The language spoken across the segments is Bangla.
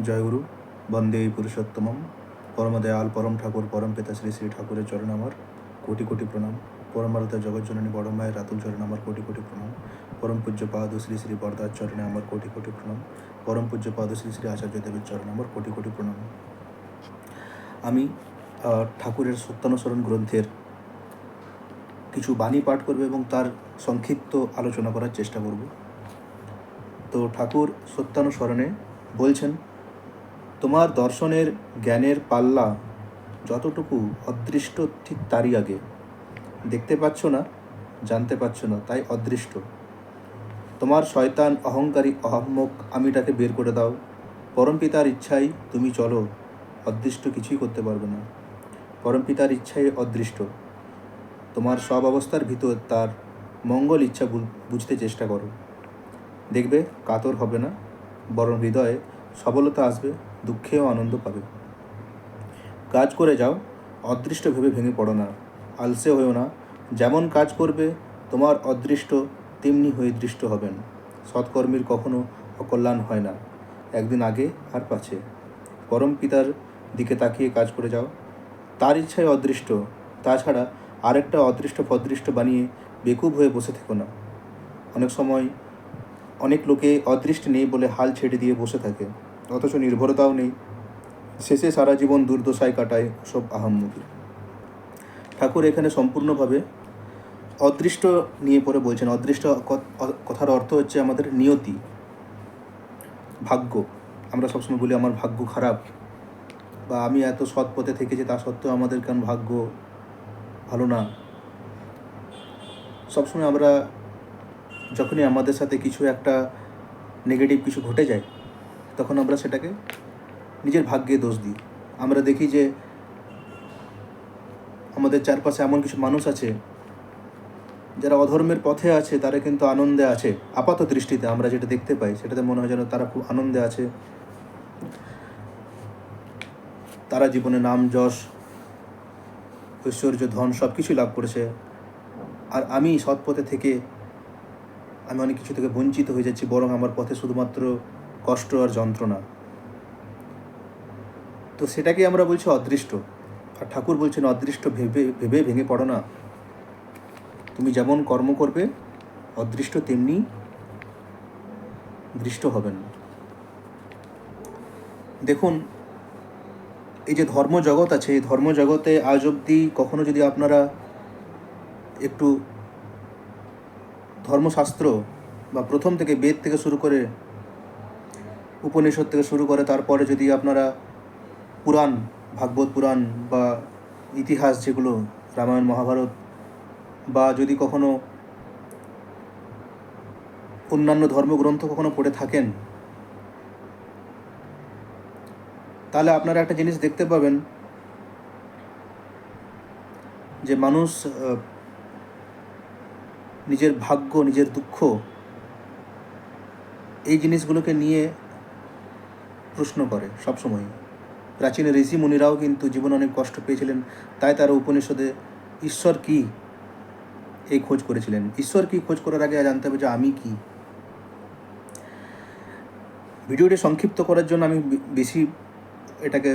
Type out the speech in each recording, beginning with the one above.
জয়গুরু, বন্দে পুরুষোত্তমম, পরমদয়াল পরম ঠাকুর পরম পিতা শ্রী শ্রী ঠাকুরের চরণ আমার কোটি কোটি প্রণাম। পরমারতা জগজ্জননী বড় মায়ের রাতুল চরণে আমার কোটি কোটি প্রণাম। পরম পূজ্যপাদ শ্রী শ্রী বরদার চরণে আমার কোটি কোটি প্রণাম। পরম পূজ্যপাদ শ্রী শ্রী আচার্যদেবের চরণে আমার কোটি কোটি প্রণাম। আমি ঠাকুরের সত্যানুসরণ গ্রন্থের কিছু বাণী পাঠ করব এবং তার সংক্ষিপ্ত আলোচনা করার চেষ্টা করব। তো ঠাকুর সত্যানুসরণে বলছেন, তোমার দর্শনের জ্ঞানের পাল্লা যতটুকু অদৃষ্ট ঠিক তারই আগে। দেখতে পাচ্ছ না, জানতে পারছো না, তাই অদৃষ্ট। তোমার শয়তান অহংকারী অহম্মক আমিটাকে বের করে দাও। পরমপিতার ইচ্ছাই তুমি চলো, অদৃষ্ট কিছুই করতে পারবে না। পরমপিতার ইচ্ছাই অদৃষ্ট। তোমার সব অবস্থার ভিতর তার মঙ্গল ইচ্ছা বুঝতে চেষ্টা করো। দেখবে কাতর হবে না, বরং হৃদয়ে সবলতা আসবে, দুঃখেও আনন্দ পাবে। কাজ করে যাও, অদৃষ্ট ভেবে ভেঙে পড়ো না, আলসে হয়েও না। যেমন কাজ করবে তোমার অদৃষ্ট তেমনি হয়ে দৃষ্ট হবেন। সৎকর্মীর কখনো অকল্যাণ হয় না, একদিন আগে আর পাছে। পরম পিতার দিকে তাকিয়ে কাজ করে যাও, তার ইচ্ছায় অদৃষ্ট। তাছাড়া আরেকটা অদৃষ্ট ফদৃষ্ট বানিয়ে বেকুব হয়ে বসে থেকো না। অনেক সময় অনেক লোকে অদৃষ্ট নেই বলে হাল ছেড়ে দিয়ে বসে থাকে, অথচ নির্ভরতাও নেই। শেষে সারা জীবন দুর্দশায় কাটায় সব আহাম্মকি। ঠাকুর এখানে সম্পূর্ণভাবে অদৃষ্ট নিয়ে পরে বলছেন। অদৃষ্ট কথার অর্থ হচ্ছে আমাদের নিয়তি, ভাগ্য। আমরা সবসময় বলি আমার ভাগ্য খারাপ, বা আমি এত সৎ পথে থেকেছি তা সত্ত্বেও আমাদের কেন ভাগ্য ভালো না। সবসময় আমরা যখনই আমাদের সাথে কিছু একটা নেগেটিভ কিছু ঘটে যায়, তখন আমরা সেটাকে নিজের ভাগ্যে দোষ দিই। আমরা দেখি যে আমাদের চারপাশে এমন কিছু মানুষ আছে যারা অধর্মের পথে আছে, তারা কিন্তু আনন্দে আছে। আপাত দৃষ্টিতে আমরা যেটা দেখতে পাই সেটাতে মনে হয় যেন তারা খুব আনন্দে আছে, তারা জীবনে নাম যশ ঐশ্বর্য ধন সব কিছুই লাভ করেছে। আর আমি সৎ পথে থেকে আমি অনেক কিছু থেকে বঞ্চিত হয়ে যাচ্ছি, বরং আমার পথে শুধুমাত্র কষ্ট আর যন্ত্রণা। তো সেটাকে আমরা বলছি অদৃষ্ট। আর ঠাকুর বলছেন অদৃষ্ট ভেবে ভেবে ভেঙে পড়ো না। তুমি যেমন কর্ম করবে অদৃষ্ট তেমনি দৃষ্ট হবেন। দেখুন, এই যে ধর্মজগৎ আছে, এই ধর্মজগতে আজ অবধি কখনো যদি আপনারা একটু ধর্মশাস্ত্র বা প্রথম থেকে বেদ থেকে শুরু করে উপনিষদ থেকে শুরু করে তারপরে যদি আপনারা পুরাণ, ভাগবত পুরাণ বা ইতিহাস যেগুলো রামায়ণ মহাভারত, বা যদি কখনো অন্যান্য ধর্মগ্রন্থ কখনো পড়ে থাকেন, তাহলে আপনারা একটা জিনিস দেখতে পাবেন যে মানুষ নিজের ভাগ্য, নিজের দুঃখ, এই জিনিসগুলোকে নিয়ে প্রশ্ন করে সবসময়। প্রাচীন ঋষি মুনিরাও কিন্তু জীবনে অনেক কষ্ট পেয়েছিলেন, তাই তারা উপনিষদে ঈশ্বর কী এই খোঁজ করেছিলেন। ঈশ্বর কী খোঁজ করার আগে জানতে হবে যে আমি কি। ভিডিওটি সংক্ষিপ্ত করার জন্য আমি বেশি এটাকে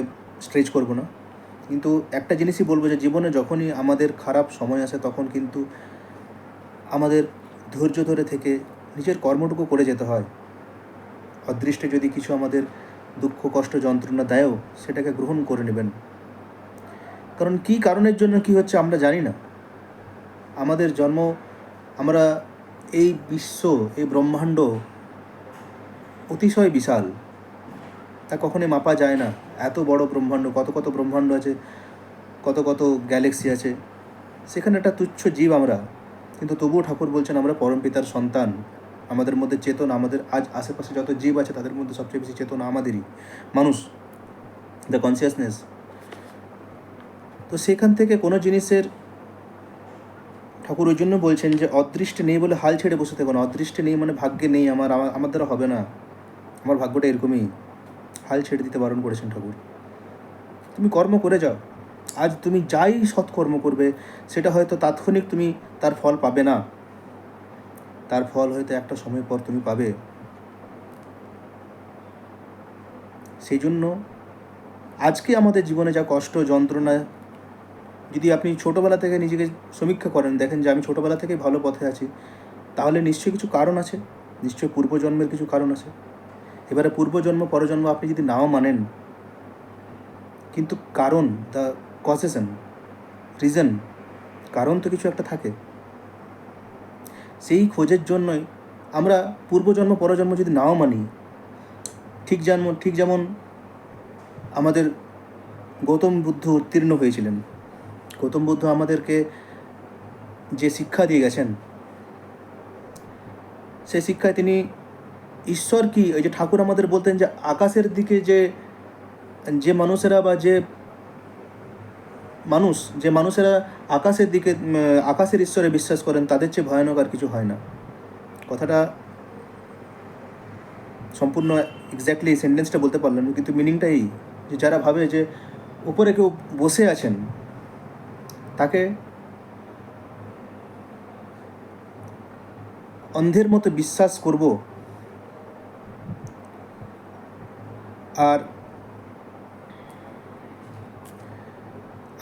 স্ট্রেচ করব না, কিন্তু একটা জিনিসই বলবো যে জীবনে যখনই আমাদের খারাপ সময় আসে তখন কিন্তু আমাদের ধৈর্য ধরে থেকে নিজের কর্মটুকু করে যেতে হয়। অদৃষ্টে যদি কিছু আমাদের দুঃখ কষ্ট যন্ত্রণা দেয়ও, সেটাকে গ্রহণ করে নেবেন। কারণ কী কারণের জন্য কি হচ্ছে আমরা জানি না। আমাদের জন্ম, আমরা এই বিশ্ব, এই ব্রহ্মাণ্ড অতিশয় বিশাল, তা কখনোই মাপা যায় না। এত বড় ব্রহ্মাণ্ড, কত কত ব্রহ্মাণ্ড আছে, কত কত গ্যালাক্সি আছে, সেখানে একটা তুচ্ছ জীব আমরা। কিন্তু তবুও ঠাকুর বলছেন আমরা পরমপিতার সন্তান। আমাদের মধ্যে চেতনা, আমাদের আজ আশেপাশে যত জীব আছে তাদের মধ্যে সবচেয়ে বেশি চেতনা আমাদেরই, মানুষ, দ্য কনসিয়াসনেস। তো সেখান থেকে কোনো জিনিসের ঠাকুর ওই জন্য বলছেন যে অদৃষ্টে নেই বলে হাল ছেড়ে বসে থেকো না। অদৃষ্টে নেই মানে ভাগ্যে নেই, আমার দ্বারা হবে না, আমার ভাগ্যটা এরকমই, হাল ছেড়ে দিতে বারণ করেছেন ঠাকুর। তুমি কর্ম করে যাও। আজ তুমি যাই সৎকর্ম করবে সেটা হয়তো তাৎক্ষণিক তুমি তার ফল পাবে না, তার ফল হয়তো একটা সময় পর তুমি পাবে। সেই জন্য আজকে আমাদের জীবনে যা কষ্ট যন্ত্রণা, যদি আপনি ছোটোবেলা থেকে নিজেকে সমীক্ষা করেন, দেখেন যে আমি ছোটোবেলা থেকেই ভালো পথে আছি, তাহলে নিশ্চয়ই কিছু কারণ আছে, নিশ্চয়ই পূর্বজন্মের কিছু কারণ আছে। এবারে পূর্বজন্ম পরজন্ম আপনি যদি নাও মানেন, কিন্তু কারণ, দ্য কজেশন, রিজন, কারণ তো কিছু একটা থাকে। সেই খোঁজের জন্যই আমরা পূর্বজন্ম পরজন্ম যদি নাও মানি, ঠিক যেমন আমাদের গৌতম বুদ্ধ উত্তীর্ণ হয়েছিলেন। গৌতম বুদ্ধ আমাদেরকে যে শিক্ষা দিয়ে গেছেন, সেই শিক্ষায় তিনি ঈশ্বর কি, ওই যে ঠাকুর আমাদের বলতেন যে আকাশের দিকে যে মানুষেরা বা যে মানুষেরা আকাশের দিকে, আকাশের ঈশ্বরে বিশ্বাস করেন, তাদের চেয়ে ভয়ানক আর কিছু হয় না। কথাটা সম্পূর্ণ এক্স্যাক্টলি এই সেন্টেন্সটা বলতে পারলাম, কিন্তু মিনিংটা এই যে যারা ভাবে যে উপরে কেউ বসে আছেন, তাকে অন্ধের মতো বিশ্বাস করব আর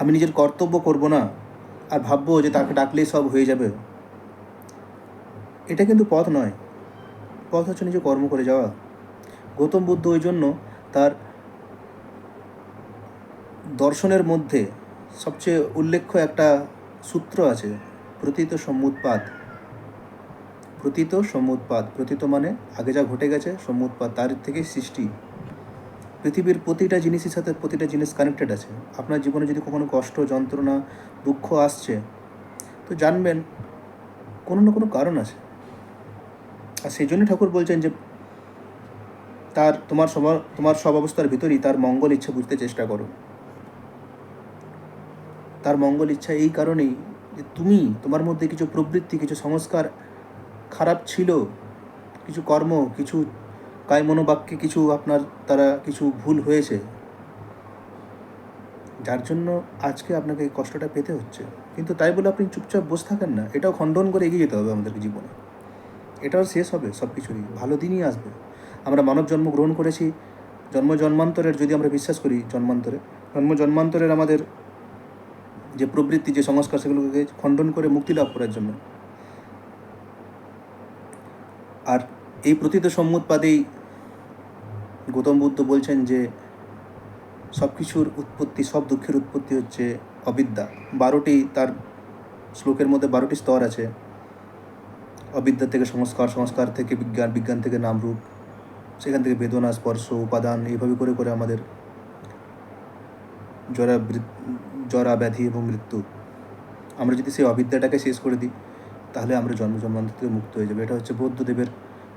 আমি নিজের কর্তব্য করব না আর ভাববো যে তাকে ডাকলেই সব হয়ে যাবে, এটা কিন্তু পথ নয়। পথ হচ্ছে নিজে কর্ম করে যাওয়া। গৌতম বুদ্ধ ওই জন্য তার দর্শনের মধ্যে সবচেয়ে উল্লেখ্য একটা সূত্র আছে, প্রতীত সম্মুৎপাদ। প্রতীত মানে আগে যা ঘটে গেছে, সম্মুৎপাদ তার থেকেই সৃষ্টি। পৃথিবীর প্রতিটা জিনিসের সাথে প্রতিটা জিনিস কানেক্টেড আছে। আপনার জীবনে যদি কখনো কষ্ট যন্ত্রণা দুঃখ আসছে, তো জানবেন কোনো না কোনো কারণ আছে। আর সেই জন্য ঠাকুর বলছেন যে তোমার সব অবস্থার ভিতরেই তার মঙ্গল ইচ্ছা বুঝতে চেষ্টা করো। তার মঙ্গল ইচ্ছা এই কারণেই যে তোমার মধ্যে কিছু প্রবৃত্তি, কিছু সংস্কার খারাপ ছিল, কিছু কর্ম, কিছু কায় মনোবাক্যে কিছু আপনার দ্বারা কিছু ভুল হয়েছে, যার জন্য আজকে আপনাকে এই কষ্টটা পেতে হচ্ছে। কিন্তু তাই বলে আপনি চুপচাপ বসে থাকেন না, এটাও খণ্ডন করে এগিয়ে যেতে হবে আমাদেরকে জীবনে। এটাও শেষ হবে, সব কিছুরই ভালো দিনই আসবে। আমরা মানব জন্ম গ্রহণ করেছি, জন্মান্তরের যদি আমরা বিশ্বাস করি, জন্মান্তরের আমাদের যে প্রবৃত্তি, যে সংস্কার, সেগুলোকে খণ্ডন করে মুক্তি লাভ করার জন্য। আর এই প্রতীত সম্মুৎপাদেই গৌতম বুদ্ধ বলছেন যে সব কিছুর উৎপত্তি, সব দুঃখের উৎপত্তি হচ্ছে অবিদ্যা। 12টি তার শ্লোকের মধ্যে 12টি স্তর আছে। অবিদ্যা থেকে সংস্কার, সংস্কার থেকে বিজ্ঞান, বিজ্ঞান থেকে নামরূপ, সেখান থেকে বেদনা, স্পর্শ, উপাদান, এইভাবে করে করে আমাদের জরা ব্যাধি এবং মৃত্যু। আমরা যদি সেই অবিদ্যাটাকে শেষ করে দিই, তাহলে আমরা জন্মান্তর থেকে মুক্ত হয়ে যাবে। এটা হচ্ছে বৌদ্ধদেবের,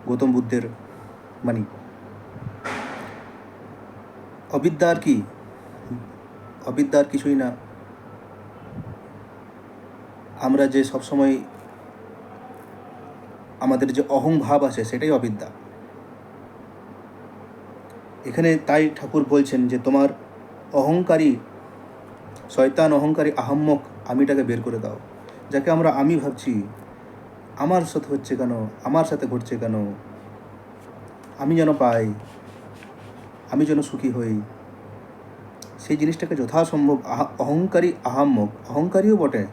গৌতম বুদ্ধের বাণী। অবিদ্যা আর কি? অবিদ্যা আর কিছুই না, আমরা যে সবসময় আমাদের যে অহং ভাব আছে, সেটাই অবিদ্যা। এখানে তাই ঠাকুর বলছেন যে তোমার অহংকারী শয়তান, অহংকারী আহাম্মক আমিটাকে বের করে দাও। যাকে আমরা আমি ভাবছি, আমার সাথে হচ্ছে কেন, আমার সাথে ঘটছে কেন, আমি যেন পাই, আমি যেন সুখী হই, সেই জিনিসটাকে যথাসম্ভব অহংকারী আহাম্মক, অহংকারীও বটে,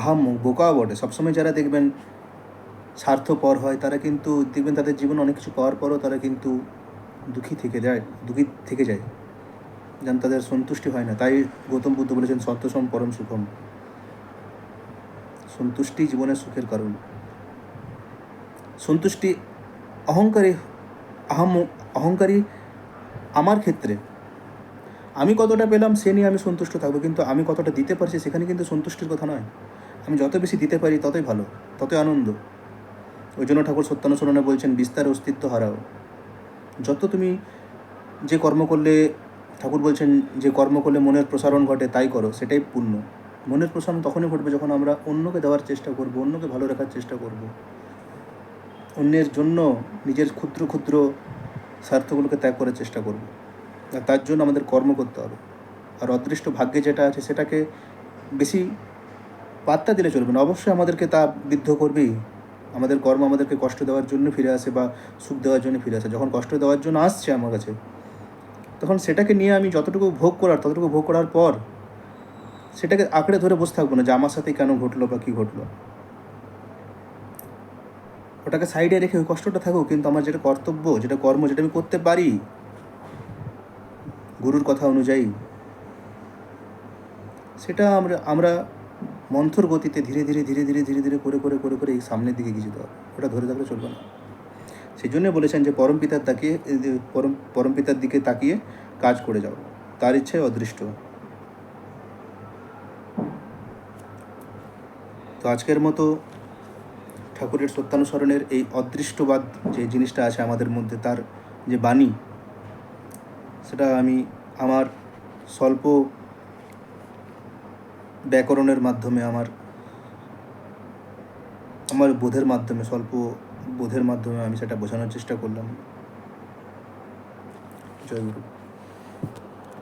আহাম্মক বোকাও বটে। সবসময় যারা দেখবেন স্বার্থপর হয়, তারা কিন্তু দেখবেন তাদের জীবনে অনেক কিছু পাওয়ার পরও তারা কিন্তু দুঃখী থেকে যায়, যেন তাদের সন্তুষ্টি হয় না। তাই গৌতম বুদ্ধ বলেছেন সন্তোষম পরম সুখম, সন্তুষ্টি জীবনের সুখের কারণ। সন্তুষ্টি অহংকারী আমার ক্ষেত্রে আমি কতটা পেলাম সে নিয়ে আমি সন্তুষ্ট থাকবো, কিন্তু আমি কতটা দিতে পারছি সেখানে কিন্তু সন্তুষ্টির কথা নয়। আমি যত বেশি দিতে পারি ততই ভালো, ততই আনন্দ। ওই জন্য ঠাকুর সত্যানুসরণে বলছেন বিস্তার অস্তিত্ব হারাও। যত তুমি যে কর্ম করলে, ঠাকুর বলছেন যে কর্ম করলে মনের প্রসারণ ঘটে, তাই করো, সেটাই পুণ্য। মনের প্রসারণ তখনই ঘটবে যখন আমরা অন্যকে দেওয়ার চেষ্টা করব, অন্যকে ভালো রাখার চেষ্টা করব, অন্যের জন্য নিজের ক্ষুদ্র ক্ষুদ্র স্বার্থগুলোকে ত্যাগ করার চেষ্টা করব। আর তার জন্য আমাদের কর্ম করতে হবে। আর অদৃষ্ট ভাগ্যে যেটা আছে সেটাকে বেশি পাত্তা দিলে চলবে না। অবশ্যই আমাদেরকে তা বিদ্ধ করবেই। আমাদের কর্ম আমাদেরকে কষ্ট দেওয়ার জন্য ফিরে আসে বা সুখ দেওয়ার জন্য ফিরে আসে। যখন কষ্ট দেওয়ার জন্য আসছে আমার কাছে, তখন সেটাকে নিয়ে আমি যতটুকু ভোগ করার ততটুকু ভোগ করার পর সেটাকে আঁকড়ে ধরে বসে থাকবো না যে আমার সাথে কেন ঘটলো বা কী ঘটলো। ওটাকে সাইডে রেখে ওই কষ্টটা থাকুক, কিন্তু আমার যেটা কর্তব্য, যেটা কর্ম, যেটা আমি করতে পারি গুরুর কথা অনুযায়ী, সেটা আমরা আমরা মন্থর গতিতে ধীরে ধীরে ধীরে ধীরে ধীরে ধীরে করে করে করে করে এই সামনের দিকে এগিয়ে যেতে হবে। ওটা ধরে থাকলে চলবে না। সেই জন্যই বলেছেন যে পরম পিতার দিকে তাকিয়ে কাজ করে যাও, তার ইচ্ছায় অদৃষ্ট। তো আজকের মতো ঠাকুরের সত্যানুসরণের এই অদৃষ্টবাদ যে জিনিসটা আছে আমাদের মধ্যে, তার যে বাণী, সেটা আমি আমার স্বল্প ব্যাকরণের মাধ্যমে, আমার স্বল্প বোধের মাধ্যমে আমি সেটা বোঝানোর চেষ্টা করলাম। জয় গুরু।